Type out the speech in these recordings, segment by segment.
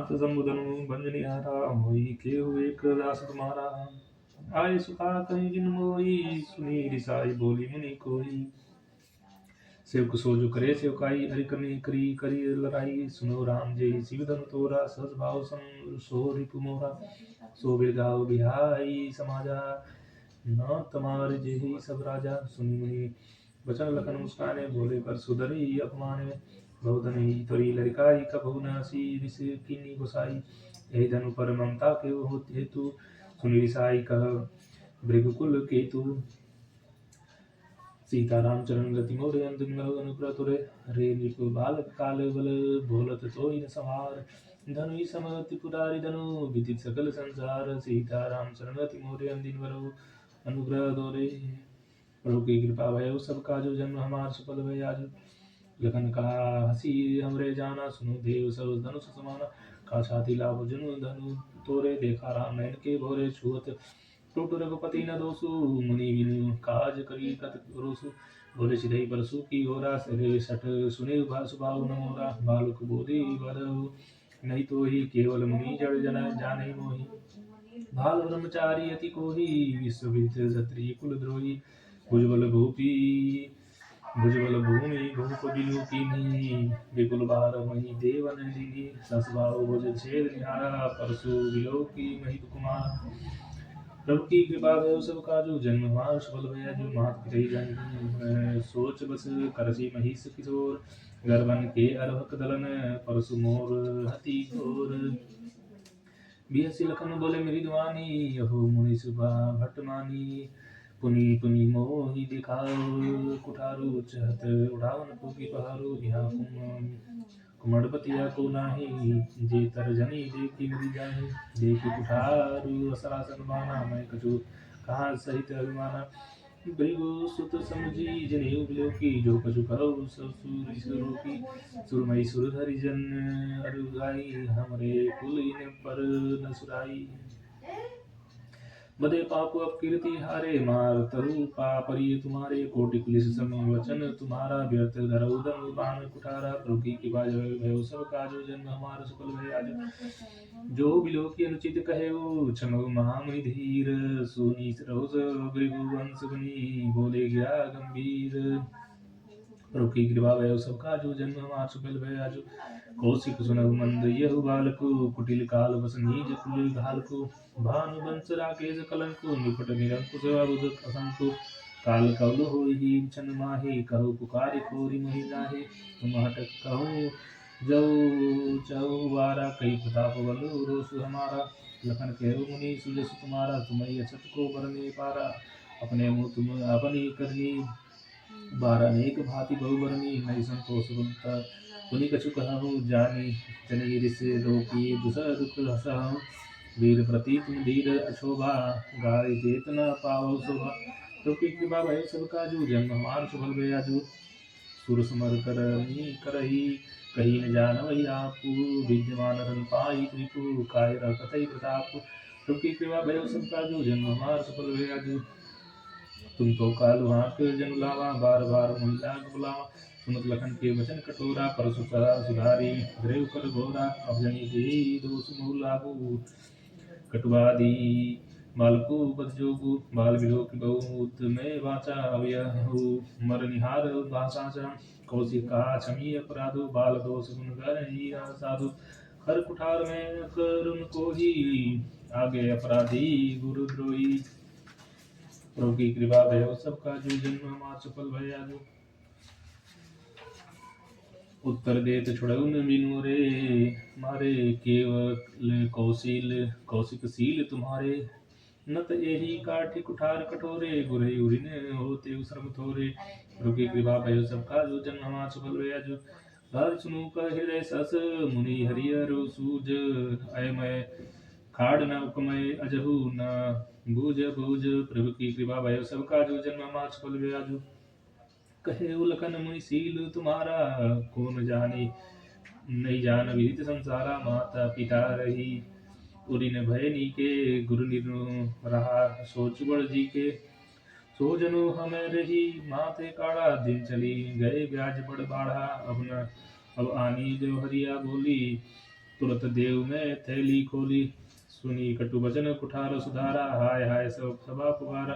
नाथ संबुधनु भंजनिहारा मोई के हुए एक दास तुम्हारा। आय सुखा कहीं जिन मोई सुनी रिसाई बोली मुनि कोई। सेवक सो जो करे सेवकाई हरि करनी करी करी लड़ाई। सुनो राम जय शिव धनु तोरा सहज भाव सम सो रिपु मोरा। सो बिरगाओ बिहाई समाजा न तमार जेहि सब राजा। सुनि मुनि बचन लखन मुस्काने बोले कर सुधरी अपमाने। बहुधनि तोरी लड़काई कबहु न सी रिस कीनी गोसाई। यही धनु पर ममता के होत हेतु सुनि रिसाई कह भृगुकुल केतु। सीताराम चरण रति मोर अंतिम अनुग्रह तुरे। रे नृप बालक काल बल भोलत तोहि न संहार। धनु समति पुरारी धनु विदित सकल संसार। सीताराम चरण रति मोर अंतिम अनुग्रह दोरे। प्रभु की कृपा भयो सब काजो जन्म हमार सफल भय आज। लखन कहा हसी हमरे जाना सुनो देव सब धनुष समाना। का छाती लाभ जनु धनु तोरे देखा राम नयन के भोरे छुअत। टूट रघुपति न दोसु मुनि बिनु काज करी कत रोसु। बोले सिधई परसु की होरा सरे सठ सुने सुभाव न मोरा। बालक बोधि बरहु नहीं तो ही केवल मुनि जड़ जन जाने मोहि। बाल ब्रह्मचारी अति कोहि विश्वविद क्षत्रिय कुल द्रोही। भुजबल भूपि भुजबल भूमि भूप बिनु कीन्ही। विपुल बार मही देवन दीनी। सस भाव भुज छेद निहारा परसु विलोकी महिप कुमार। प्रभु की कृपा भयो सब काजू जन्म हमार सफल भया। जो मात पितहि जन सोच बस करसी महिष किशोर। गर्भन के अर्भक दलन परसु मोर हति घोर। बिहसी लखन बोले मेरी दुआनी यहो मुनि सुबा भट्ट मानी। पुनि पुनि मोहि दिखाओ कुठारु चहत उड़ावन पुकी पहारो। यहाँ कुमड़पतिया को नाही जे तर जनी देखी मरी जाहि। देखी कुठारु असरासन माना मैं कछु कहा सहित अभिमाना। भृगु सुत समझी जनेऊ बिलोकी जो कछु कहो ससुर की। सुरमई सुरधरि जन अरुगाई हमरे कुल इन पर न सुराई। बदे पाप अपकीर्ति हारे मार तरु पापरी तुम्हारे। कोटि पुलिस सम वचन तुम्हारा व्यर्थ धरऊ धनु बाण कुठारा। प्रभु की कृपा भयो सब काजो जन्म हमार सफल भय आज। जो बिलो की अनुचित कहे वो क्षम महामुनि धीर। सुनी रहुस भृगुवंश बनी बोले गया गंभीर। प्रभु की कृपा भयो सब काजो जन्म हमार सफल भय आज। कौशिक सुनहु मंद यहु बालको कुटिल काल बस नीज कुल घालको। भानु बंस राकेश कलंको निपट निरंकुश अरुद असंको। काल कवल होई छन माही कहु पुकारि खोरि मोहि जाहे। तुम हट कहूँ जऊ चहु बारा कई प्रताप बल रोष हमारा। लखन कहो मुनि सुजस तुम्हारा तुम्हें अछत को बरने पारा। अपने मुँह तुम अपनी करनी बारा नेक भांति बहु बरनी। नहीं संतोष बनता पुनि कछु कहूँ जानी। जनी रिस रोकी दुसह दुख हसहु। वीर प्रति तुम धीर अशोभा गाय देत न पावो शोभा। तो की कृपा भय सब काजू जन्म हमार सफल भय आजू। सुर समर करही कही न जान वही आपू। विद्यमान रन पाई त्रिपु काय रखतई प्रताप। तो की कृपा भय सब काजू जन्म हमार सफल भय आजू। तुम तो काल हाक जन लावा बार बार मुहिला बुलावा। सुनत लखन के वचन कटोरा परसु सुधारी। द्रेव कर घोरा अब जनी देहि दोष मोह लागू। कटुवादी बालको बद जोगु बाल विलोक बहुत में वाचा अवयहु। मर निहार भाषा कौशिक कहा क्षमी अपराधो। बाल दोष गुण गर ही साधु। हर कुठार में करुण को ही आगे अपराधी गुरुद्रोही। प्रभु की कृपा भयो सबका जो जन्म हमार सफल भय आजो। उत्तर देत छुड़ऊ न बिनु रे मारे। केवल कौशिक शील तुम्हारे। नत एहि काठि कुठार कठोरे। गुरहि उरिन होते श्रम थोरे। प्रभु की कृपा भयो सबका जो जन्म हमार सफल भय आजो। हर सुनु कर हृदय सस मुनि हरिहर सूज। अयमय खाड़ न उपमय अजहु न भुज भुज। प्रभु की कृपा भयो सबका जो जन्म हमार सफल भय आजो। कहे उलखन मुनि शील तुम्हारा को न जाने। नहीं जान विदित संसारा। माता पिता रही उरिन भय नीके। गुरु निरु रहा सोच बड़ जी के। सो जनु हमें रही माते काढ़ा। दिन चली गए ब्याज बड़ बाढ़ा। अब आनी जो हरिया बोली तुरत देव में थैली खोली, सुनी कटु वचन कुठार सुधारा, हाय हाय सब सभा पुकारा।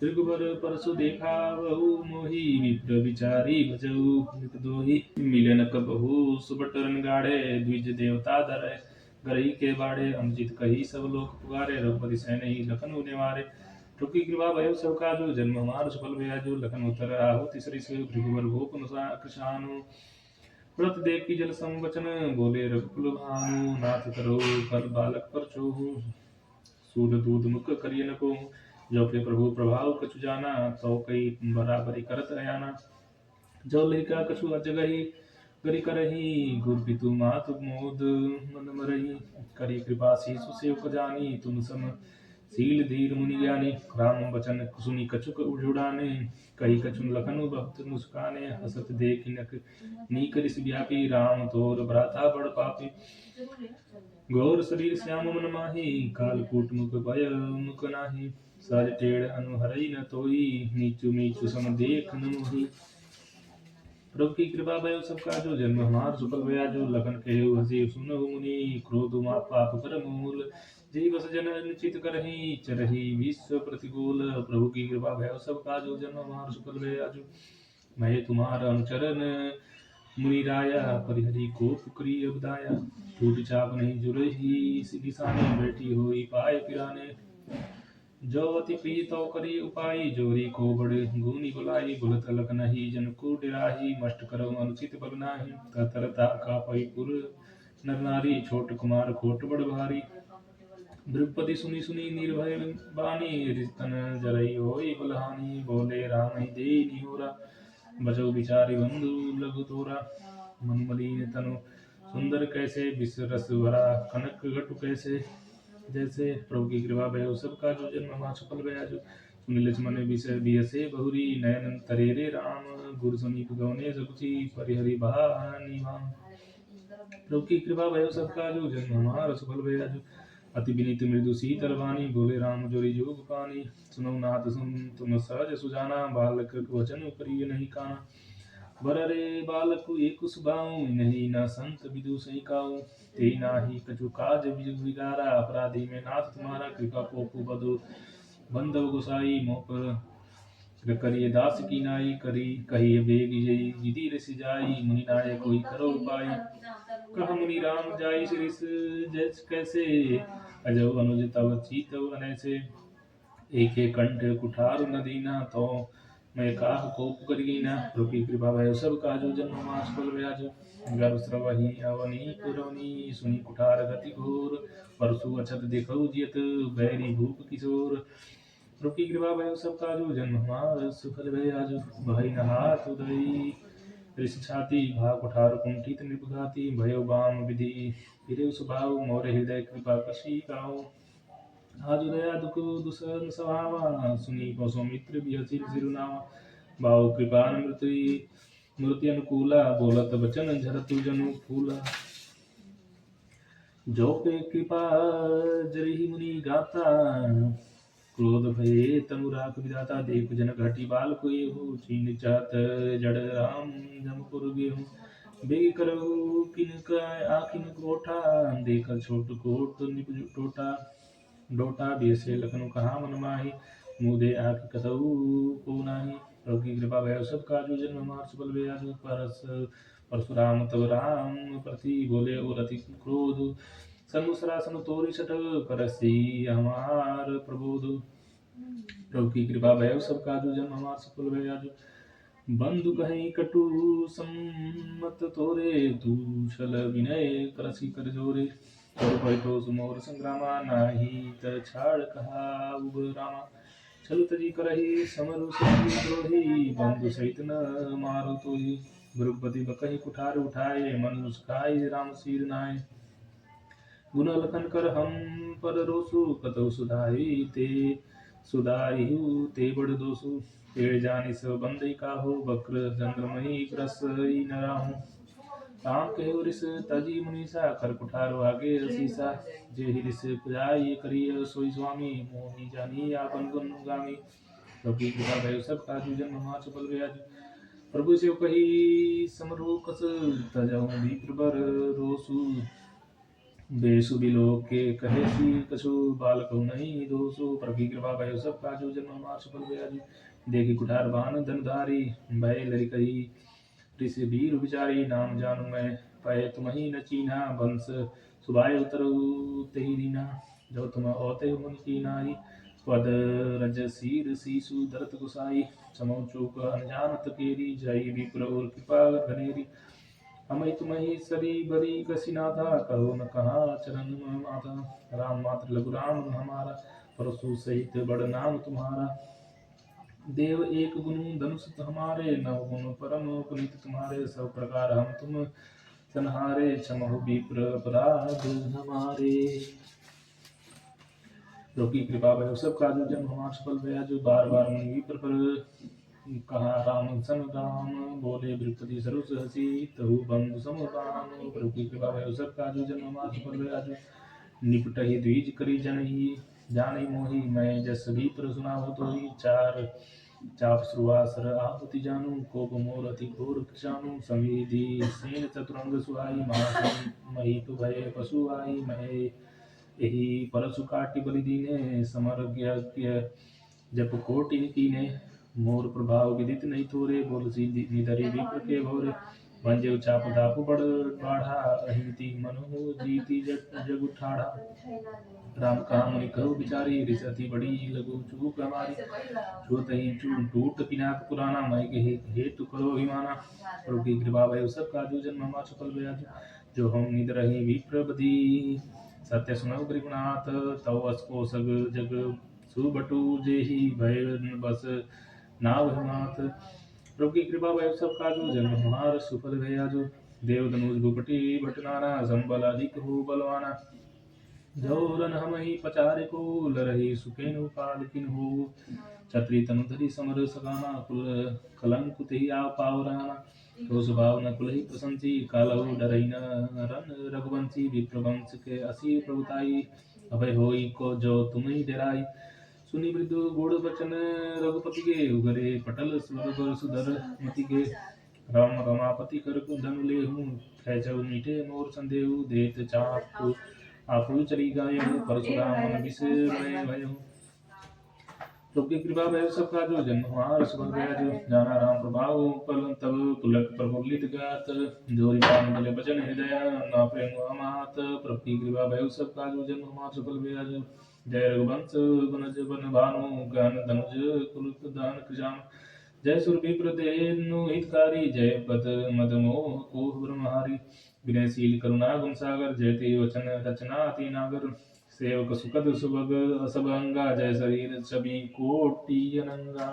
त्रिगुबर परसु देखा बहु, मोही विप्र विचारी भजऊ, नित दोही मिलन कबहू, सुबट रन गाड़े, द्विज देवता धरे, गरही के बाड़े, अनुचित कही सब लोग पुकारे, रघुपति सैन ही लखन निवारे। ठुकी कृपा भय सब काजू, जन्म हमार सुफल भयाजू, लखन उतर आहु तिसरी से, भृगुवर भूप कृशानु, व्रत देखी जल संवचन, बोले रघुकुल भानु, नाथ करो कर बालक पर छोहु, सूद दूध मुख करिय न को, जो के प्रभु प्रभाव कछु जाना, तो कई बराबरी करत अयाना, जो लेका कछु अजगही, गरि करही, गुर पितु मातु मोद मन मरही, करी कृपा शीशु सेवक जानी, तुम सम सील धीर मुनि ज्ञानी, राम वचन सुनि कछुक उड़ाने, कही कछुन लखनु बहुत मुस्काने, हसत देख नक नीक रिस व्यापी, राम तोर भ्राता बड़ पापी, गौर शरीर श्याम मन माही, कालकूट मुख भय मुख नाही, सहज टेढ़ अनुहरई न तोई, नीचु नीचु सम देख न मोही, प्रभु की कृपा भय सब काजो, जन्म हमार सुफल भयाजो, लखन कहेउ हसी सुनहु मुनि, क्रोध पाप कर मूल, जय बस जन अनुचित करही, चरही विश्व प्रतिकूल, प्रभु की कृपा भय सब काजो, जन्म हमार सुफल भयाजो, मैं तुम्हारा अनुचरण मुनि राया, परिहरि को पुकरी अबदाया, टूट चाप नहीं जुरही, निशाने बैठी हुई पाए पिराने, जो अति प्रिय तो करी उपाय, जोरी को बड़े गुनी बुलाई, बुलत लक नहीं जन को डिराही, मष्ट करो अनुचित बल नाही, तरता का पुर नर नारी, छोट कुमार खोट बड़ भारी, द्रौपदी सुनी सुनी निर्भय बानी, रितन जरई होई बलहानी, बोले राम ही दे निहोरा, बचो बिचारी बंधु लघु तोरा, मन मलिन तनु सुंदर कैसे, विष रस भरा कनक घटु कैसे, जैसे प्रभु की कृपा भय सब का जो, जन्म हमार सुफल भयाजो, सुनि लक्ष्मण विषय बियसे बहुरी, नयन तरेरे राम, गुरु समीप गौने सकुची, परिहरि बहानी भाम, प्रभु की कृपा भय सब का जो, जन्म हमार सुफल भयाजो, अति विनीत मृदु शीतल वाणी, बोले राम जोरी जोग पानी, सुनो नाथ सुन तुम सहज सुजाना, बालक वचन करिय नहीं काना, बररे बालक एक सुभाऊ, नहीं न संत विदु सही काऊ, ते नाही कछु काज बिगारा, अपराधी में नाथ तुम्हारा, कृपा पोपु बधु बंधव गोसाई, मोह पर करिय दास की नाई, करी कही बेग जई विधि रस जाई, मुनि नाय कोई करो उपाय, कह मुनि राम जाई सिरिस जस कैसे, अजो अनुज तव चीतव अनैसे, एक एक कंठ कुठार न दीना, तो मैं काह कोप करीना, प्रभु की कृपा भय सब काजो, जन्म हमार सुफल भयाजो, गर्भ स्रवहि अवनी पुरवनी, सुनि कुठार गति घोर, परसु अछत देखऊ जियत, बैरी भूप किशोर, प्रभु की कृपा भय सब काजो, जन्म हमार सुफल भयाजो, भय न हाथ उदयी ऋष छाती, भा कुठार कुंठित नृपघाती, भयो बाम विधि फिरे स्वभाव, मोर हृदय कृपा कशी काऊ, आज दया दुख दुसन सभावा, सुनी सौमित्र बिहसी सिरुनावा, भाव कृपा मूर्ति अनुकूला, बोलत बचन झरतु जनु फूला, जो पे कृपा जरहि मुनि गाता, क्रोध भये तनु राख विधाता, देख जन घटी बाल कोई हो, चीन चात जड़ राम जमपुर गेहूँ, बेग करहु किन आखिन कोठा, देखल छोट कोट निप टोटा, डोटा बेसे लखनु कहा मन माही, मुदे आँख कतऊ को नाही, प्रभु की कृपा भय सब काजू, जन्म हमार सुफल भयाजो, परशुराम तब राम प्रति, बोले और अति क्रोध, सनुसरासन तोरि सठ, करसी हमार प्रबोध, प्रभु की कृपा भय सब काजू, जन्म हमार सुफल भयाजो, बंधु कहीं कटु सम्मत तोरे, तू छल विनय करसी कर जोरे, और भय तो सुमोर संग्रामा, नाही त छाड़ कहा उब रामा, छल तजी करही समरु द्रोही, बंधु सहित न मारो तोही, द्रौपदी बकही कुठार उठाए, मन मुस्काई राम सिर नाय, गुण लखन कर हम पर रोसु, कतौ सुधाई ते सुधारिहु ते बड़ दोसु, पेड़ जानि सब बंदई काहू, बक्र चंद्रमही ग्रसई न राहू, राम कहे रिस तजी मुनीसा, कर कुठार आगे शीसा, जे रिस पुजाई करिय सोई स्वामी, मोहि जानी आपन गुण गामी, प्रभु की कृपा भय सब काजू, जन्म हमार सुफल भयाजो, प्रभु से कही समरो कस, तजहु विप्र बर रोसु, बेसु बिलो के कहे सी कछु बालक नहीं दोसो प्रभु कृपा भयो सब काजू जन्म हमार सफल भयाजु देखी कुठार बान धनधारी भय लरि कही ऋषि वीर विचारी नाम जानू मैं पय तुम ही न चीन्हा बंस सुबाय उतर तेहि दीना जो तुम ओते मुनि की नाई पद रज सीर सीसु धरत गुसाई समौ चूक अनजानत केरी जय विप्र और कृपा घनेरी हमें तुम्हें सरी बरी कसिनाथा कहो न कहा चरण माता राम मात्र लघु राम हमारा परसु सहित बड़ नाम तुम्हारा देव एक गुण धनुष हमारे नव गुण परम पुनित तुम्हारे सब प्रकार हम तुम संहारे क्षमहु विप्र अपराध हमारे जो की कृपा भयो सब काजू जन्म हमार सफल भया जो बार बार मुनि विप्र पर कहा राम सन राम बोले बृहस्पति सरुस हसी तहु बंधु समुदान प्रभु की कृपा भयो सब काजू जन्म हमार सफल भया जो निपटहि द्विज करी जनहि जानि मोहि मैं जस विप्र सुनावो तोहि चार चाप श्रुवासर आहुति जानू कोप मोर अति घोर कृषाणु समेधि सेन चतुरंग सुहाई महीप भय पशु आई महे यही परशु काटि बलि दीने समर्ग्य जप कोटि कीने मोर प्रभाव विदित नहीं थोरे बोल सी निधरि विप्र के भोरे वंजे चाप दापु बड़ बाढ़ा अहिति मनु जीति जग उठाड़ा राम कहा मुनि कहु बिचारी रिसति बड़ी लघु चूक हमारी छूत ही टूट पिनाक पुराना मय के हेतु करो अभिमाना प्रभु की कृपा भय सब काजू जन्म हमार सफल भया जो हम निद रहे विप्रबधी सत्य सुनौ गृहनाथ तव असको सग जग सुबटु जेहि भय बस नाव नाथ प्रभु की कृपा भय सब काजू जन्म हमार सुफल भया जो देव धनुष भूपति भटनाना संबल अधिक हो बलवाना जौरन हम ही पचारे को लरही सुखेनु काल किन हो छत्री तनु धरी समर सगाना कुल कलंक तेहि आव पावराना तो स्वभाव न कुल ही प्रसंसी कालहु डरई न रन रघुवंशी विप्रवंश के असी प्रभुताई अभय होई को जो तुम ही डराई सुनि वृद्ध गुड़ बचन रघुपति के उगरे पटल स्वर सुधर मति के राम रमापति कर धनु ले हूँ खेचव मीठे मोर संदेहु देत चाप आपु चली गायहु परशुराम विष मैं भयहु प्रभु की कृपा भय सब काजो जन्म हमार सुफल भया जो जाना राम प्रभाव पल तब पुलक प्रफुल्लित गात जोरी पान मिले बचन हृदय न प्रेम अमात प्रभु की कृपा भय सब काजो जन्म हमार सुफल भया जो जय रघुवंश गुणज बन भानु ज्ञान धनुज कुल दान कृजान जय सुर विप्र देनु हितकारी जय पद मद मोह को ब्रह्महारी विनयशील करुणा गुण सागर जयते वचन रचना अति नागर सेवक सुखद सुभग असभंगा जय शरीर छवि कोटि अनंगा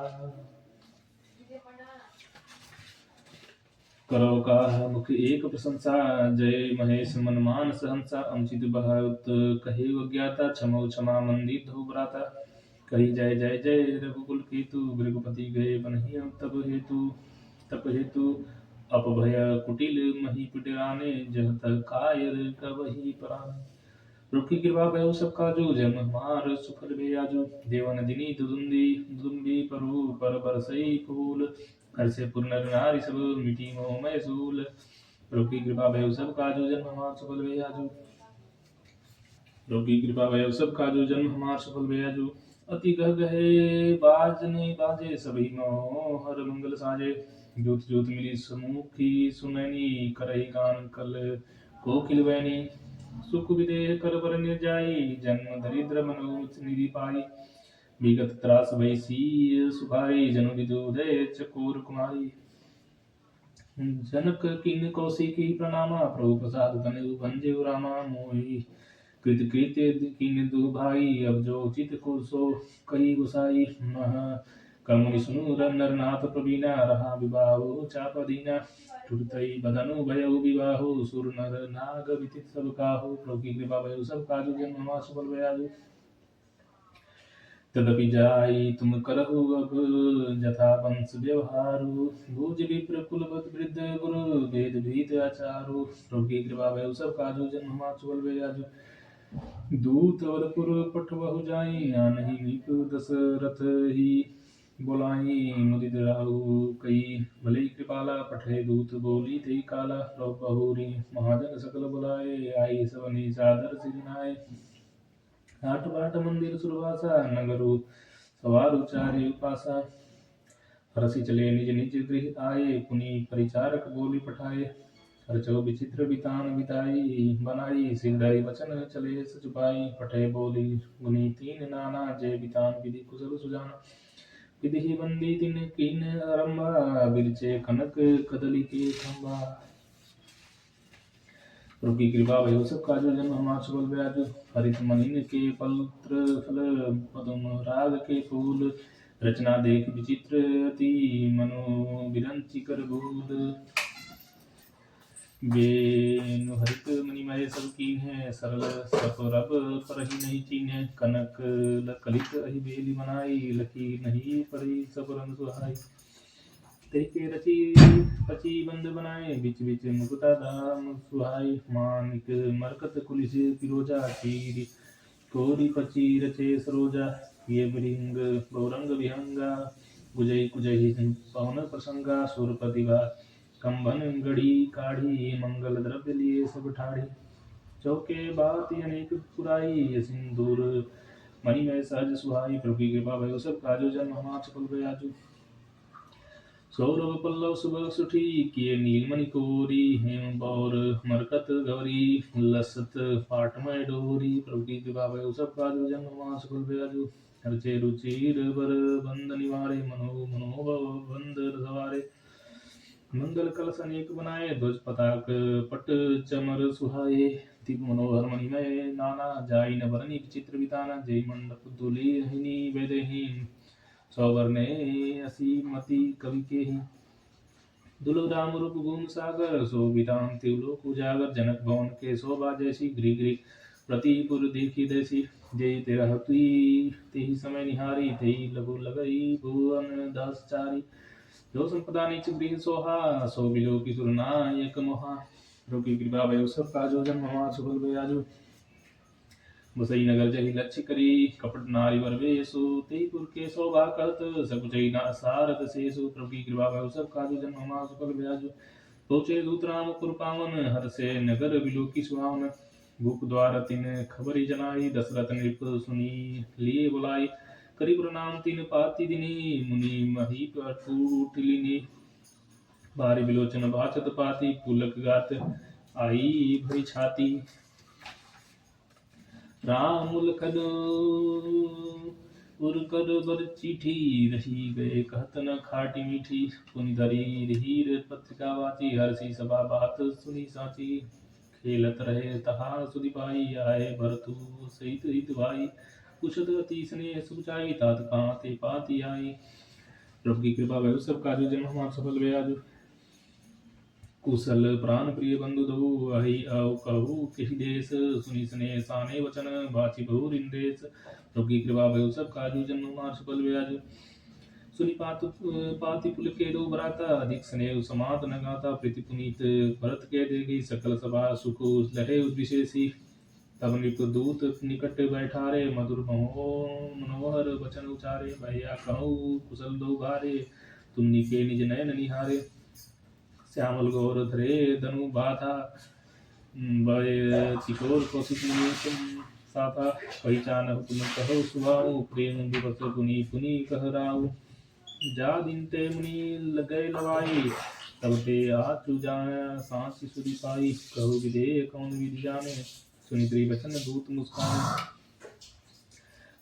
करो का मुख एक प्रशंसा जय महेश मन मान सहंसा अमचित बहुत कहे अज्ञाता क्षमो क्षमा मंदित हो भ्राता कही जय जय जय रघुकुल केतु भृगुपति गए बनहि तप हेतु अपभय कुटिल मही पिटराने जह तक कायर कबहि पराने रुखी कृपा भयो सब काजू जन्म हमार सुफल बेयाजू देवन दिनी दुदुम्बी परु पर बरसई फूल कर से पुर नर नारी सब मिटी मोह मय सूल रुखी कृपा भयो सब काजू जन्म हमार सुफल बेयाजू रुखी कृपा भयो सब काजू जन्म हमार सुफल बेयाजू अति गह गहे बाज नहीं बाजे सभी मोहर मंगल साजे जूत जूत मिली समुखी सुनैनी करही कान कल कोकिल बैनी सुख विदेह कर बर निर्जाई जन्म दरिद्र मनोज निधि पाई विगत त्रास भैसी सुखाई जनु विदुदय चकोर कुमारी जनक किन कौशिकी प्रणामा प्रभु प्रसाद तनु भंजे रामा मोहि कृत कृत्य किन दु भाई अब जो चित को सो कई गुसाई मह कमुनि सुनु नरनाथ प्रवीणा रहा विवाह चापदीना टूटई बदनु भयउ विवाहो सुर नर नाग विदित सब काहू प्रभु की कृपा भयउ सब काजु जन्म हमार सुफल भयाजु तदपि जाई तुम करहु अब जथा वंश व्यवहारु भुज विप्र कुलवत वृद्ध गुरु वेद भीत आचारु प्रभु की कृपा भयउ सब काजु जन्म हमार सुफल भयाजु दूत अवधपुर पठवहु जाई आनहि नीक दशरथ ही बोलाई मुदित राहु कई भले कृपाला पठे दूत बोली थी काला बहुरी महाजन सकल बुलाए आई सवनी सादर सिरनाए आठ बाट मंदिर सुरवासा नगरु सवार उचारे उपासा हरसी चले निज निज गृह आए पुनि परिचारक बोली पठाए हरचो विचित्र बितान बिताई बनाई सिरधरि वचन चले सचुपाई पठे बोली गुनी तीन नाना जय बितान विधि कुशल सुजाना विधि बंदी तिन कीन आरंभा बिरचे कनक कदली के खंभा प्रभु की कृपा भयो सब काजो जन्म हमार सुबल ब्याज हरित मलिन के पत्र फल पदम राग के फूल रचना देख विचित्र अति मनो विरंचि कर भूल बेनु हरित मणिमय सब कीन है सरल सपरब पर ही नहीं चीन है कनक कलित अहि बेली बनाई लखी नहीं पड़ी सब रंग सुहाई तेके रची पची बंद बनाए बिच बिच मुकुटा धाम सुहाई मानिक मरकत कुलिस पिरोजा चीरी कोरी पची रचे सरोजा ये बिरिंग बहुरंग विहंगा गुजई कुजई पवन प्रसंगा सुर प्रतिभा कंबन गढ़ी काढ़ी मंगल द्रव्य लिए सब ठाढ़ी चौके बात अनेक पुराई सिंदूर मणि में सहज सुहाई प्रभु की कृपा भयो सब काजो जन्म हमार सफल बयाजु सौरभ पल्लव सुबह सुठी किए नीलमणि कोरी हेम और मरकत गौरी लसत पाटमय डोरी प्रभु की कृपा भयो सब काजो जन्म हमार सफल बयाजु हरचे रुचिर बर बंद निवारे मनोभव बंद सवारे मंगल कलश अनेक बनाए ध्वज पताक पट चमर सुहाए दीप मनोहर मणिमय नाना जाई न बरनी विचित्र विताना जय मंडप दुली हिनी वेदहीन सौवर्णे असीमति कवि के ही दुर्लभ राम रूप गुण सागर शोभिताम त्रिलोक उजागर जनक भवन के शोभा जैसी गृह गृह प्रतिपुर देखी जैसी जय तेरा तेहि समय निहारी तेहि लघु लगई भुवन दास चारी जो संपदा नीच गृह सोहा सो बिलो की सुरनायक मोहा प्रभु की कृपा भयो सब काजो जन्म हमार सुफल बयाजु बसई नगर जहि लक्ष्य करी कपट नारी वर वेसु तेईपुर के शोभा कहत सकुचई ना सारथ सेसु प्रभु की कृपा भयो सब काजो जन्म हमार सुफल बयाजु पहुँचे दूत राम पुर पावन हर से नगर बिलो की सुहावन भूप द्वार तिन खबरी जनाई दशरथ नृप सुनी लिए बुलाई करी प्रणाम तीन पाति दिनी मुनि मही टूटलिनी बारी बिलोचन बाचत पाती पुलक गात आई भरी छाती राम लखन उरकर बर चिठी रही गए कहत न खाटी मीठी पुनि धरी हीर पत्रिका वाची हरसी सभा बात सुनी साची खेलत रहे तहा सुधि पाई आए भरतु सहित हित भाई कुशल अति स्नेह सुचाई तात कांते पाती आई प्रभु की कृपा भयो सब कार्य जन्म हमार सफल बयाजु कुशल प्राण प्रिय बंधु दो अहि औ कहु किहि देश सुनि स्नेह साने वचन बाची बहुर इंदेश प्रभु की कृपा भयो सब कार्य जन्म हमार सफल बयाजु सुनि पाति पुल के दो भराता अधिक स्नेह समात न गाता प्रीति पुनीत भरत के देगी सकल सभा सुख लहे विशेषी तब नृप दूत निकट बैठारे मधुर मनोहर वचन उचारे भैया कहूँ कुशल दो भारे तुमनी के निज नयन निहारे श्यामल गौर धरे धनु बाधा चिकोर कौशिक तुम साथा पहचान तुम कहो सुहाऊ प्रेम दिवस पुनि पुनि कह राऊ जा दिन ते मुनि लगे लवाई तब ते आचु जाने सांस सुधि पाई कहु विदे कौन विधि जाने सुनि वचन दूत मुस्कान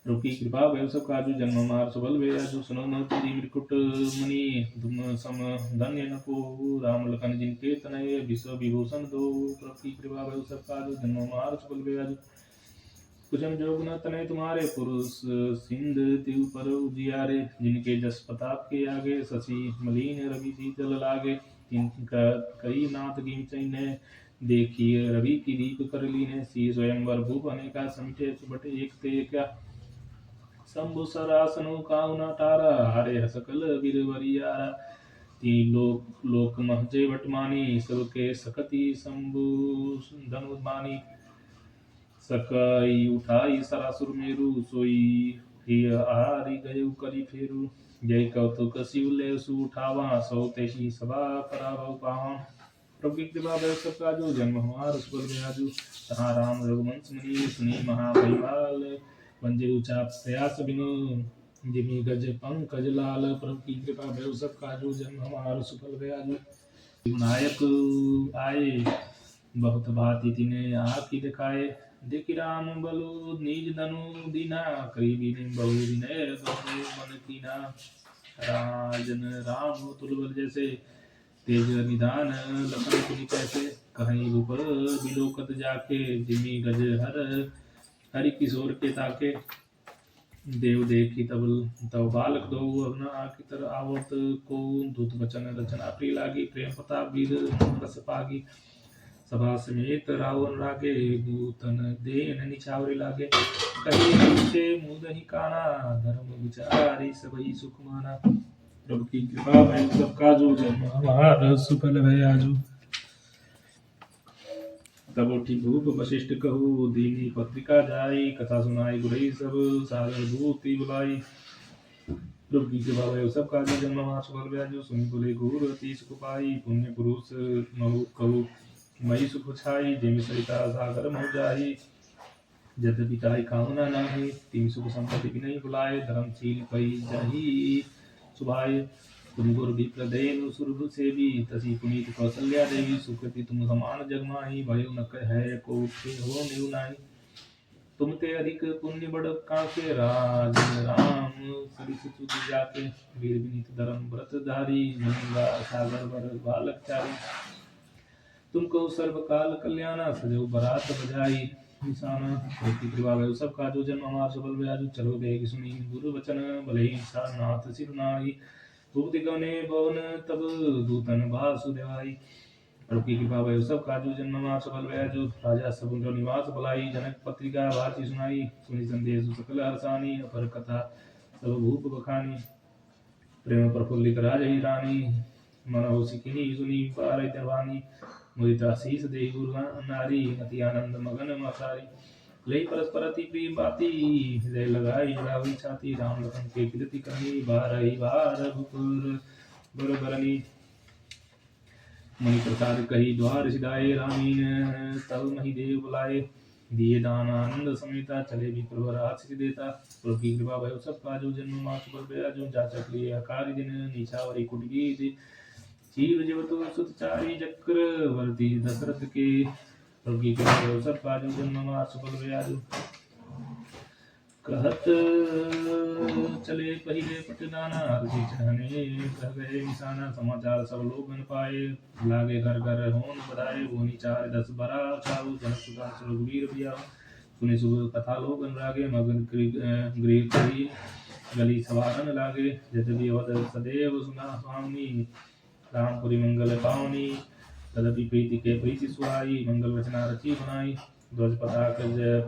प्रभु की कृपा भयो सब काजु जन्म मार सुबल बेजु सुनो न तेरी मृकुट मुनि तुम सम धन्य न को राम लखन जिनके तनय विश्व विभूषण दो प्रभु की कृपा भयो सब काजु जन्म मार सुबल बेजु कुशम जोग न तनय तुम्हारे पुरुष सिंध तिव पर उजियारे जिनके जस प्रताप के आगे शशि मलिन रवि शीतल लागे जिनका कई नाथ गिम चैन्य देखिए रवि की दीप कर लीने सी स्वयंवर भूप अनेका समिटे सुबटे एक ते क्या शंभु सरासनु काउना तारा हरे सकल वीरवरियारा तीन लोक महजे वटमानी सबके सकति शंभु धनुर्बानी सकई उठाई सरासुर मेरु सोई हिय आरी गयु करी फेरु जय कौतुक शिवले सुठावा सौ तेहि सभा पराभव पावा प्रभु की कृपा भय सब काजू जन्म हमार सुबल में आजू तहाँ राम रघुवंश मुनि सुनी महापरिवाल वंजे उचा प्रयास बिनु जिमि गज पंकज लाल प्रभु की कृपा भय सब काजू जन्म हमार सुफल में आजू नायक आए बहुत भांति तिने आखि दिखाए देखि राम बलु निज धनु दीना करीबी बहु विनय बहु मन कीना राजन राम तुलबल जैसे तेज निदान लखन पुनि कैसे कहीं रूप बिलोकत जाके जिमि गज हर हरि किशोर के ताके देव देखी तब बालक दो अग्न आकितर आवत को दूत वचन रचना प्रिय लागी प्रेम प्रताप वीर रस पागी सभा समेत रावण रागे दूतन देन निछावरी लागे कही पूछे मुदहि काना धर्म विचारी सबही सुख माना प्रभु की कृपा भय सब काजू जन्म हमार सुफल भय आजू तब उठी भूप वशिष्ठ कहू दीनी पत्रिका जाई कथा सुनाई गुरई सब सागर भूति बुलाई प्रभु की कृपा भय सब काजू जन्म हमार सुफल भय आजू सुनि बोले घूर अति सुख पाई पुण्य पुरुष महु कहू मई सुख छाई जिमि सरिता सागर मह जाई यद्यपि ताई कामना नाही तिमि सुख संपत्ति भी नहीं बुलाए धर्मशील पई जाही सुभाय तुम गुरु विप्र देनु सुरभु सेवी तसी पुनीत कौशल्या देवी सुकृति तुम समान जग माही भयो न है को हो निउ नाही तुम ते अधिक पुण्य बड़ काके राज राम सरिस सुत जाके वीर विनीत धर्म व्रत धारी गंगा सागर वर बालक चारी तुमको सर्व काल कल्याणा सजो बरात बजाई निशाना प्रति कृपा भय सब काजू जन्म हमार सफल भयाजू चलो बेग सुनी गुरु वचन भले नाथ सिर नाई भूति गने भवन तब दूतन वासुदेवाई प्रभु की कृपा भय सब काजू जन्म हमार सफल भयाजू राजा समुद्र निवास भलाई जनक पत्रिका भारती सुनाई सुनी संदेश सकल हर्षानी अपर कथा सब भूप बखानी प्रेम प्रफुल्लित राज ही रानी मनोह सिकिनी सुनी पारई दरवानी मुदिता शीस देहि गुरु नारी अति आनंद मगन मसारी लई परस्पर अति प्रिय बाती हृदय लगाई रावि छाती राम लखन के कीर्ति करनी बारही बार भुपुर बर बरनी मुनि प्रसाद कही द्वार सिधाए रामीन तब मही देव बुलाए दिए दान आनंद समेता चले भी प्रभु आशीष देता प्रभु की कृपा भयो सब काजू जन्म मास पर बयाजू जाचक लिए अकारि दिन नीचावरी कुटगी जीव जीवतु सुतचारी चक्रवर्ती दशरथ के प्रभु की कृपा भयो सब काजू जन्म मास पर बयाजू कहत चले पहिले पटदाना हरसी चढ़ने कह गए निशाना समाचार सब लोग पाए लागे घर घर होन बधाए भोनी 4-10 बरा चाऊ जनक सुता रघुवीर बिया सुने सुबह कथा लोग अनुरागे मगन गृह करी गली सवारन लागे यद्यपि अवध सदैव सुना स्वामी रामपुरी मंगल पावनी तदपि प्रीति के प्रीति सुहाई मंगल वचना रची बनाई ध्वज पताक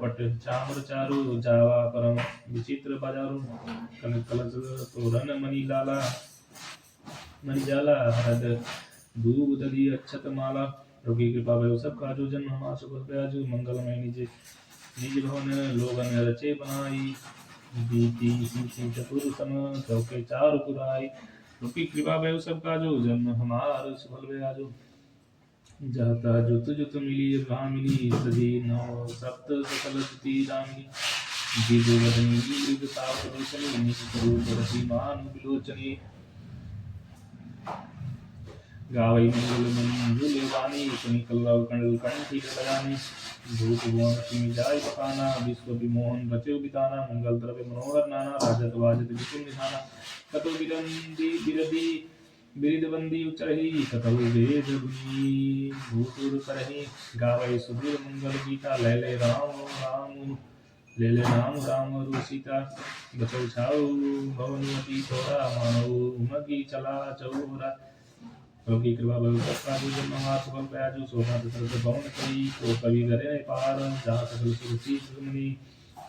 पट चामर चारु जावा परम विचित्र बाजारू कनक कलश तोरण मणि लाला मणि जाला हरद दूब दली अक्षत माला प्रभु की कृपा भयो सब काजू जन्म हमार सुफल भयाजू मंगलमय निज भवन लोगन रचे बनाई बीती सीति चतुर सम चौके चारु पुराई प्रभु की कृपा भयो सब काजू जन्म हमार सुफल भयाजू जाता जुत जुत मिली भामिनी सजी नौ सप्त सकल सुती रामिनी जीव वदनी मृग ताप रोशनी निष्करूप रसी मान विलोचनी गावई मंगल मंजुल वाणी सुनि कल्लव कंडल कंठी लगानी धूप भुवन सिमि जाय पकाना विश्व विमोहन रचो बिताना मंगल द्रव्य मनोहर नाना राजत वाजत विपुल निधाना कतो बिरंदी बिरदी बिरिदबंदी उचरही कतहु वेद गुनी भूतुर करही गावै सुधीर मंगल गीता ले राम राम ले राम राम रु सीता बचौ छाऊ भवनुमति थोड़ा मानव उमगी चला चौरा प्रभु की कृपा बहु सबका जन्म हमार सुफल भयाजू शोभा दशरथ भवन करी तो कवि करे पार जहाँ सकल सुरती सुमनी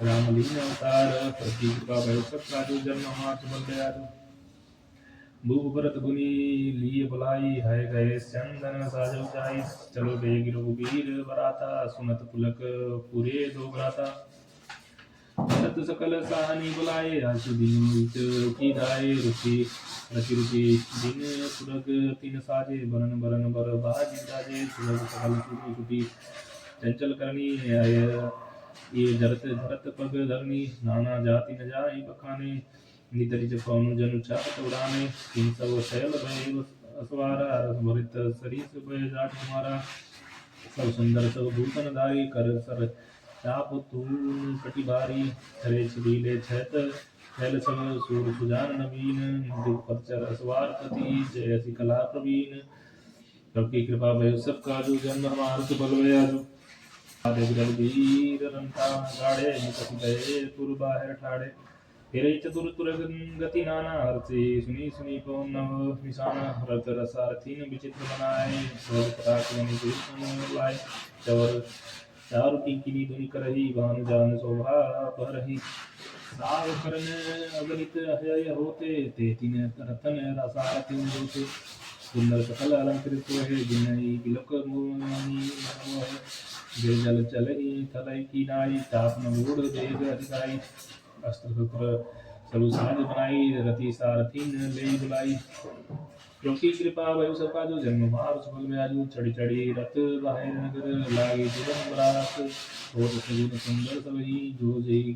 राम लीन अवतार प्रभु की कृपा बहु सबका जन्म हमार सुफल भयाजू भूप भरत गुनी लिए बुलाई है गए चंदन साजो जाई चलो बेग रघुबीर बराता सुनत पुलक पूरे दो भ्राता भरत सकल साहनी बुलाए आशु दिन रुखी धाये रुखी रचि रुचि दिन सुरग तिन साजे बरन बरन बर बाजी जाजे सुरग सकल सुर छुटी चंचल करनी आय ये जरत भरत पग धरनी नाना जाति न जाई बखाने नितरि पवन जनु चाहत उड़ाने किन सब शैल भय असवारा रसभरित सरिस भय जाट कुमारा सब सुंदर सब भूषण धारी कर सर चाप तून कटिबारी हरे छबीले छत छैल सब सूर सुजान नवीन दिगपत चर असवार पति जय असि कला प्रवीण सबकी कृपा भय सब काजू जन्म हमार बल आजू आदे विरल वीर रंता गाड़े निकट गए पुर बाहर ठाड़े फिरे चतुर तुर गति नाना हरसे सुनी सुनी पवन नव निशाना रत रसारथीन विचित्र बनाए स्वर्ग पराक बनि दुष्ण लाए चवर चारु किंकिनी धुनि करही भानु जान शोभा बहरही साव करन अगणित हय होते ते तीन रतन रसारथीन जोते सुंदर सकल अलंकृत है जिनहि बिलक मुनि मनमोह जल जल चलहि थलहि की नाई ताप न मूढ़ देग अधिकाई अस्त्र शस्त्र सब साज बनाई रति सारथीन ले बुलाई क्योंकि कृपा भय सका जो जन्म मार सुफल में आजू चढ़ी चढ़ी रथ बाहर नगर लागे जुगन बरात हो सगुन सुंदर सबही जो जय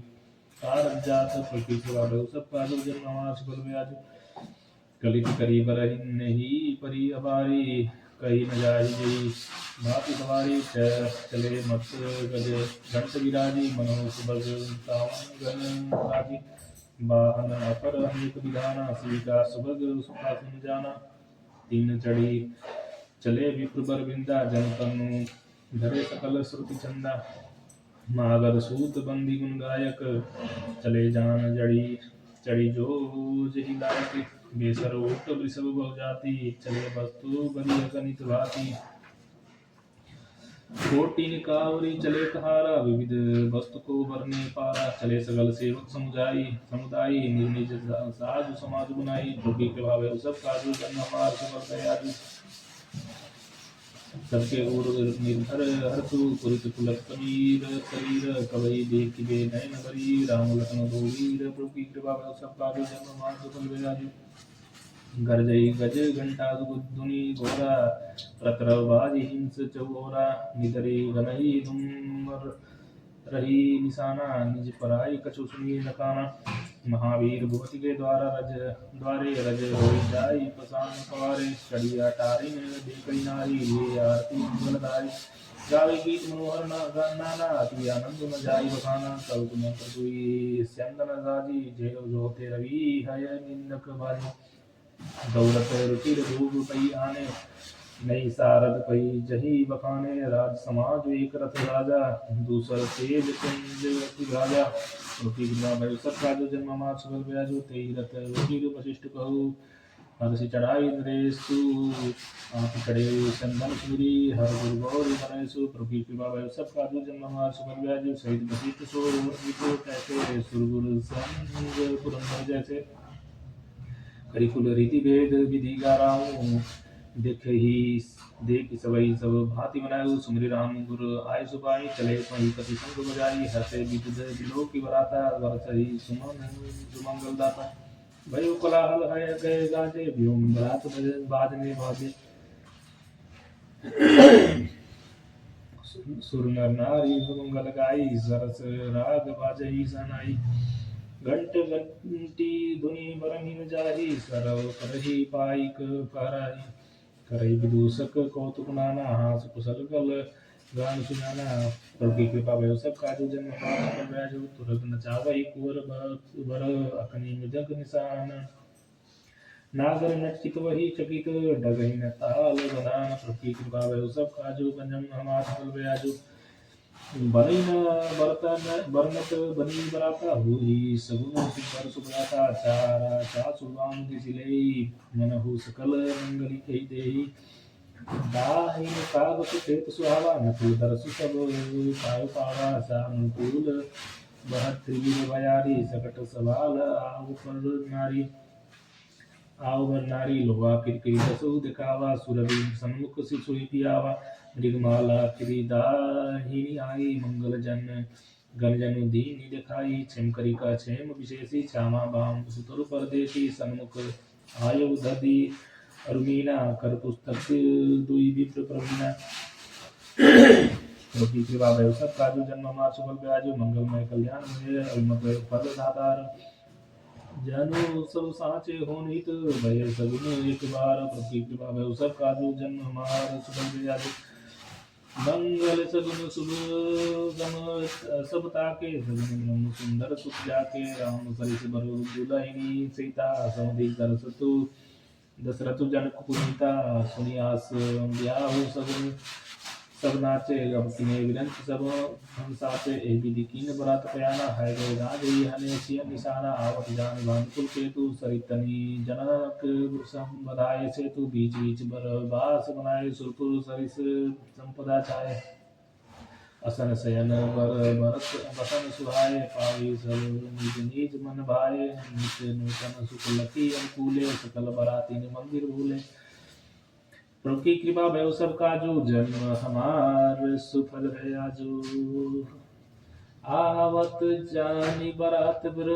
कार जात क्योंकि कृपा भय सबका जो जन्म मार सुफल में आजू कलित करी बरहि नहीं परी अबारी कही न जाहि जई भाति सवारी चले मत गज घंट विराजी मनो सुभग सावन गण राजी वाहन अपर अनेक विधाना स्वीकार सुभग सुखासन जाना तीन चढ़ी चले विप्र बर बिंदा जन तनु धरे सकल श्रुति चंदा मागर सूत बंदी गुण गायक चले जान जड़ी चढ़ी जो जही लायक बेसर उठ वृषभ बहु जाति चले वस्तु बलि अगणित भांति कोटिन कावरी चले कहारा विविध वस्तु को भरने पारा चले सगल सेवक समुदाय निर्निज साधु समाज बुनाई जोगी के भाव सब काजू जन्म हमार सुपर दयालु सबके ओर निर्भर हरतु पुरित पुलक कबीर शरीर कवई देख बे नयन बरी राम लखन दो वीर प्रभु की कृपा सब काजू जन्म हमार सुपर दयालु गरजई गज घंटा धुनि घोरा प्रतरव बाज हिंस चौरा निदरे गनई धुमर रही निशाना निज पराई कछु सुनी नकाना महावीर भूपति के द्वारे रज होई जाई पसान सवारे चढ़िया तारिन देखई नारी ले आरती मंगलदारी गावे गीत मनोहर नाना अति आनंद न जाई बखाना तब तुम प्रभुई स्यंदन साजी जय जोते रवि हय निंदक बाजी दौलत रुचिर धूप पई आने नई सारद पई जही बखाने राज समाज एक रथ राजा दूसर तेज कुंज राजा रुचि गुना भय सब काजो जन्म मार सुबल ब्याजो तेई रथ रुचिर वशिष्ठ कहु हरसि चढ़ाई नरेशु आप चढ़े चंदन सूरी हर गुरु गौरी गणेशु प्रभु कृपा भय सब काजो जन्म मार सुबल ब्याजो सहित वशिष्ठ सो कैसे सुरगुरु संग पुरंदर जैसे करिकुल रीति भेद विधि गाराऊं देख सबई सब भांति बनायु सुमरि राम गुरु आय सुपाई चले पही कति संग बजाई हसे विविध बिलो की बराता वरसई सुमन सुमंगल दाता भयो कोलाहल है गए गाजे व्योम बरात बाजने बाजे सुर नर नारी मंगल गाई सरस राग बाजई सनाई घंट घंटी धुनि बरहिन जाहि सरव करहि पाइक पहराई करहि विदूषक कौतुक नाना हास कुशल गल गान सुनाना प्रभु की कृपा भय सब काजू जन्म पाप बैजु तुरत नचावहि कुंवर बर अकनि मृदंग निशान नागर नचित वही चकित डगहि न ताल बदान प्रभु की कृपा भय सब काजू जन्म हमार फल बैजु बरन बरनत बनी बराता हुई सगुन सुपर सुभराता चारा चासुबान दिसिले मनहु सकल मंगली कही देही दाहिन काग सुखेत सुहावा नकुल दरसु सब पायो पावा सानुकूल बहत त्रिविध बयारी सकट सवाल आव पर नारी आवर नारी लोहा किरकिरी दसु दिखावा सुरभि सन्मुख सिसुई पियावा मृगमाला किरीदाहिनी आई मंगल जन गणजनु दीन दिखाई क्षेम करिका क्षेम विशेषी श्यामा बाम सुतरु परदेशी सन्मुख आयु दधि अरुमीना कर पुस्तक दुई विप्र प्रवीणा की कृपा भय सब काजू जन्म मार सुफल ब्याजु मंगलमय कल्याण मुझे अलमत फल दातार जनु सब साचे होनित भय सगुन एक बार प्रभु कृपा भय सब काजू जन्म मार सुफल ब्याजु मंगल सगुन शुभ गम सब ताके सगुन ब्रह्म सुंदर सुख जाके राम सरिस बरु दुलहिनी सीता सौदी दरसतु दशरथ जनक पुनीता सुनियास ब्याहु सगुन सब नाचे अब किने विरंत सब हम साचे ए विधि कीन बरात पयाना है गए राज हने सिय निशाना आवत जान भानुकुल केतु सरितनी जनक संबधाय से तू बीच बीच बरबास बनाए सुरपुर सरिस संपदा चाहे असन शयन बर भरत बसन सुहाए पावी सब निज निज मन भाए नित्य नूतन सुख लकी अनुकूले सकल बराती मंदिर भूले प्रभु की कृपा भय सब काजू जन्म हमार सुफल है आजू आवत जानी बरात बर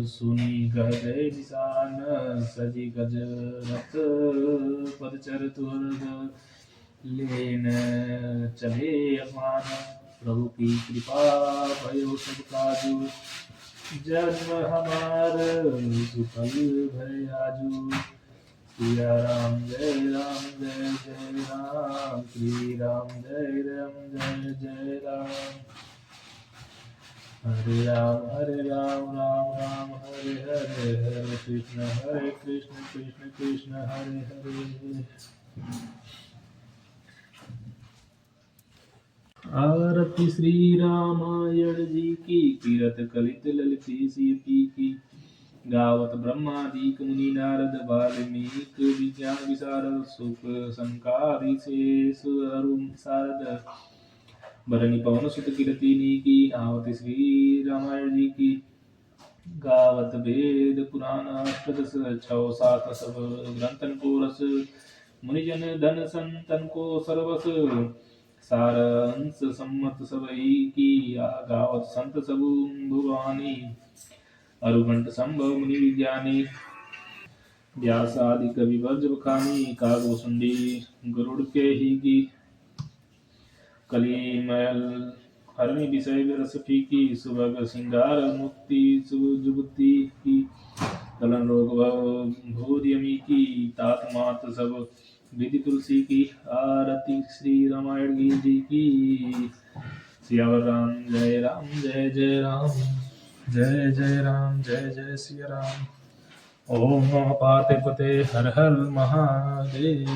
सुनी गए निशान सजी गज रथ पदचर तुर्ग लेन चले अमान प्रभु की कृपा भयो सब काजू जन्म हमार सुफल भय आजू सिया राम जय जय राम श्री राम जय जय राम हरे राम राम राम हरे हरे हरे कृष्ण कृष्ण कृष्ण हरे हरे आरती श्री रामायण जी की कीरत कलित ललित सीपी की गावत ब्रह्मादिक मुनि नारद वाल्मीक विज्ञान विशारद सुख संकारी शेष अरुण शारद भरणी पवन सुत कीर्तिनी की आवत श्री रामायण जी की गावत वेद पुराण अष्टदश छौ सात सब ग्रंथन को रस मुनिजन धन संतन को सर्वस सारंस सम्मत सबई की गावत संत सबु भुवानी अरुगंट संभव मुनि विज्ञानी व्यासादि कवि वर्ज बखानी कागोसुंडी गरुड़ के ही की कलिमयल हरणी विषय रस फीकी सुभग सिंगार मुक्ति सुजुक्ति की कलन रोग भूर्यमी की तात मात सब विधि तुलसी की आरती श्री रामायण जी की सियावर राम जय राम जय राम जय सिया राम ओम नमः पार्वती हर हर महादेव